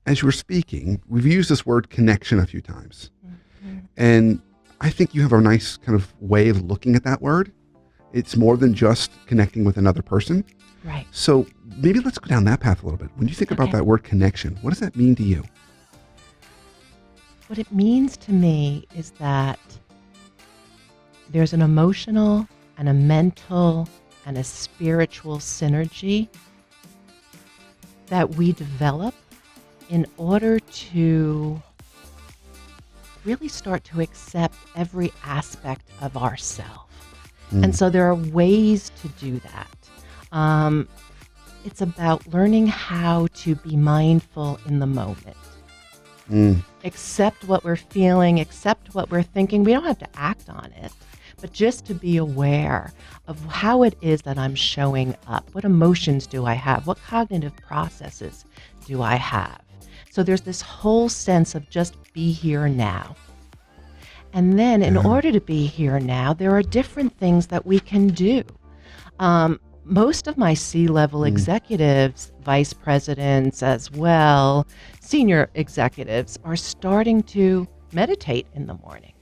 as you were speaking, we've used this word connection a few times. Mm-hmm. And I think you have a nice kind of way of looking at that word. It's more than just connecting with another person. Right. So maybe let's go down that path a little bit. When you think about that word connection, what does that mean to you? What it means to me is that there's an emotional and a mental and a spiritual synergy that we develop in order to really start to accept every aspect of ourselves. And so there are ways to do that. It's about learning how to be mindful in the moment. Accept what we're feeling, accept what we're thinking. We don't have to act on it, but just to be aware of how it is that I'm showing up. What emotions do I have? What cognitive processes do I have? So there's this whole sense of just be here now. And then in order to be here now, there are different things that we can do. Most of my C-level executives, vice presidents as well, senior executives are starting to meditate in the morning.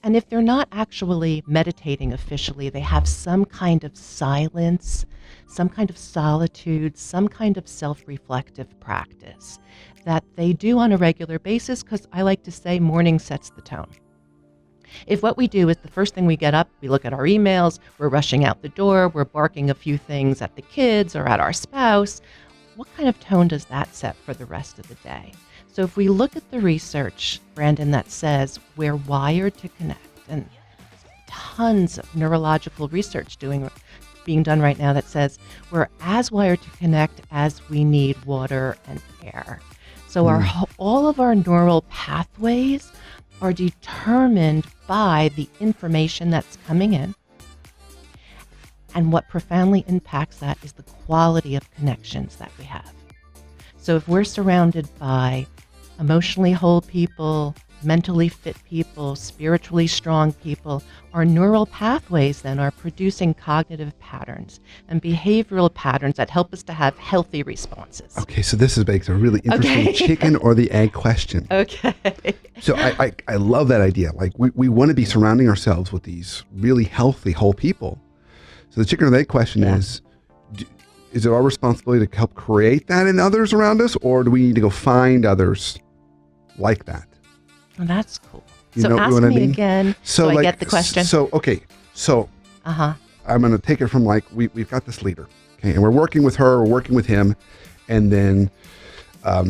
And if they're not actually meditating officially, they have some kind of silence, some kind of solitude, some kind of self-reflective practice that they do on a regular basis, because I like to say morning sets the tone. If what we do is the first thing we get up, we look at our emails, we're rushing out the door, we're barking a few things at the kids or at our spouse, what kind of tone does that set for the rest of the day? So if we look at the research, Brandon, that says we're wired to connect, and tons of neurological research being done right now that says we're as wired to connect as we need water and air. So all of our neural pathways are determined by the information that's coming in. And what profoundly impacts that is the quality of connections that we have. So if we're surrounded by emotionally whole people, mentally fit people, spiritually strong people, our neural pathways then are producing cognitive patterns and behavioral patterns that help us to have healthy responses. Okay, so this is a really interesting chicken or the egg question. Okay. So I love that idea. Like we want to be surrounding ourselves with these really healthy whole people. So the chicken or the egg question is it our responsibility to help create that in others around us, or do we need to go find others like that? Well, that's cool. You know ask what I me mean? again so I get the question. So I'm going to take it from we've got this leader, okay, and we're working with her, we're working with him, and then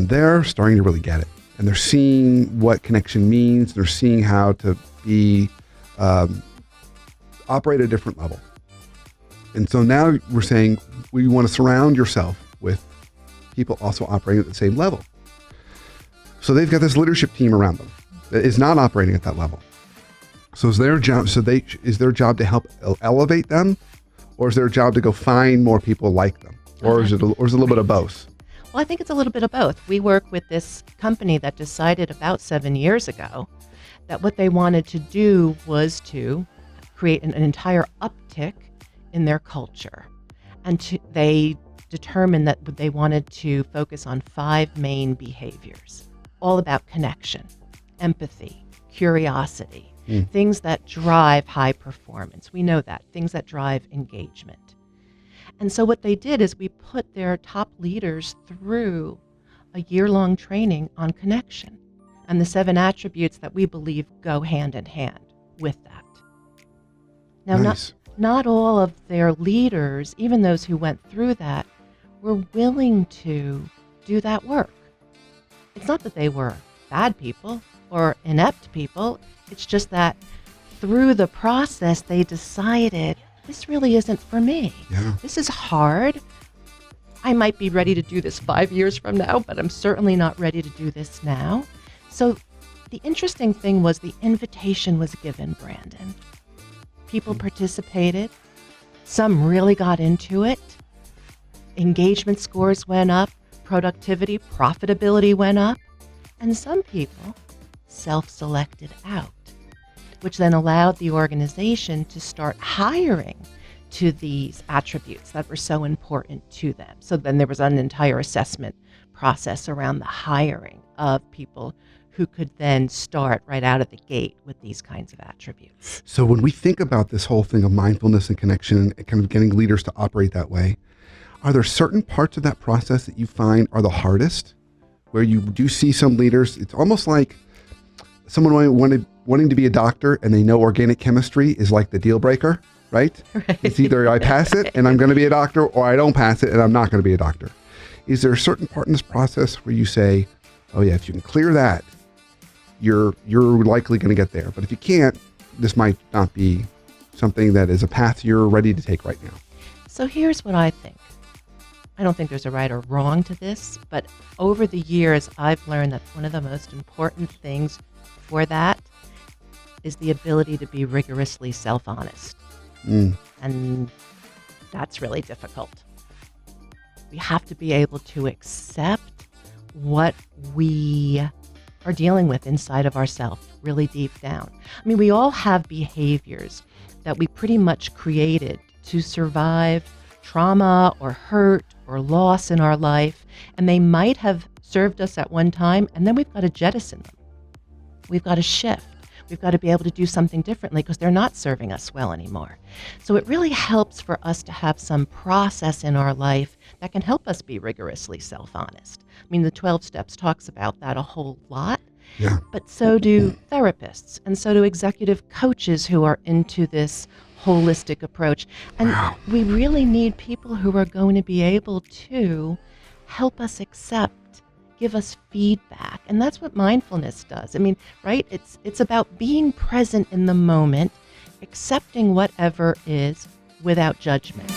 they're starting to really get it. And they're seeing what connection means. They're seeing how to be, operate at a different level. And so now we're saying we want to surround yourself with people also operating at the same level. So they've got this leadership team around them that is not operating at that level. So is their job, is their job to help elevate them, or is their job to go find more people like them? Or is it a little bit of both? Well, I think it's a little bit of both. We work with this company that decided about 7 years ago that what they wanted to do was to create an entire uptick in their culture. And they determined that they wanted to focus on 5 main behaviors, all about connection, empathy, curiosity, things that drive high performance. We know that, things that drive engagement. And so what they did is we put their top leaders through a year-long training on connection and the 7 attributes that we believe go hand in hand with that. Now, Nice. not all of their leaders, even those who went through that, were willing to do that work. It's not that they were bad people or inept people. It's just that through the process, they decided, this really isn't for me. Yeah. This is hard. I might be ready to do this 5 years from now, but I'm certainly not ready to do this now. So the interesting thing was the invitation was given, Brandon. People participated. Some really got into it. Engagement scores went up. Productivity, profitability went up. And some people self-selected out, which then allowed the organization to start hiring to these attributes that were so important to them. So then there was an entire assessment process around the hiring of people who could then start right out of the gate with these kinds of attributes. So when we think about this whole thing of mindfulness and connection and kind of getting leaders to operate that way, are there certain parts of that process that you find are the hardest, where you do see some leaders, it's almost like someone wanting to be a doctor and they know organic chemistry is like the deal breaker, right? It's either I pass it and I'm going to be a doctor, or I don't pass it and I'm not going to be a doctor. Is there a certain part in this process where you say, oh yeah, if you can clear that, you're likely going to get there. But if you can't, this might not be something that is a path you're ready to take right now. So here's what I think. I don't think there's a right or wrong to this, but over the years, I've learned that one of the most important things for that is the ability to be rigorously self-honest. And that's really difficult. We have to be able to accept what we are dealing with inside of ourselves, really deep down. I mean, we all have behaviors that we pretty much created to survive trauma or hurt or loss in our life, and they might have served us at one time, and then we've got to jettison them. We've got to shift. We've got to be able to do something differently because they're not serving us well anymore. So it really helps for us to have some process in our life that can help us be rigorously self-honest. I mean, the 12 Steps talks about that a whole lot. Yeah. But so do therapists, and so do executive coaches who are into this holistic approach. And we really need people who are going to be able to help us accept, give us feedback. And that's what mindfulness does. I mean, right? It's about being present in the moment, accepting whatever is without judgment.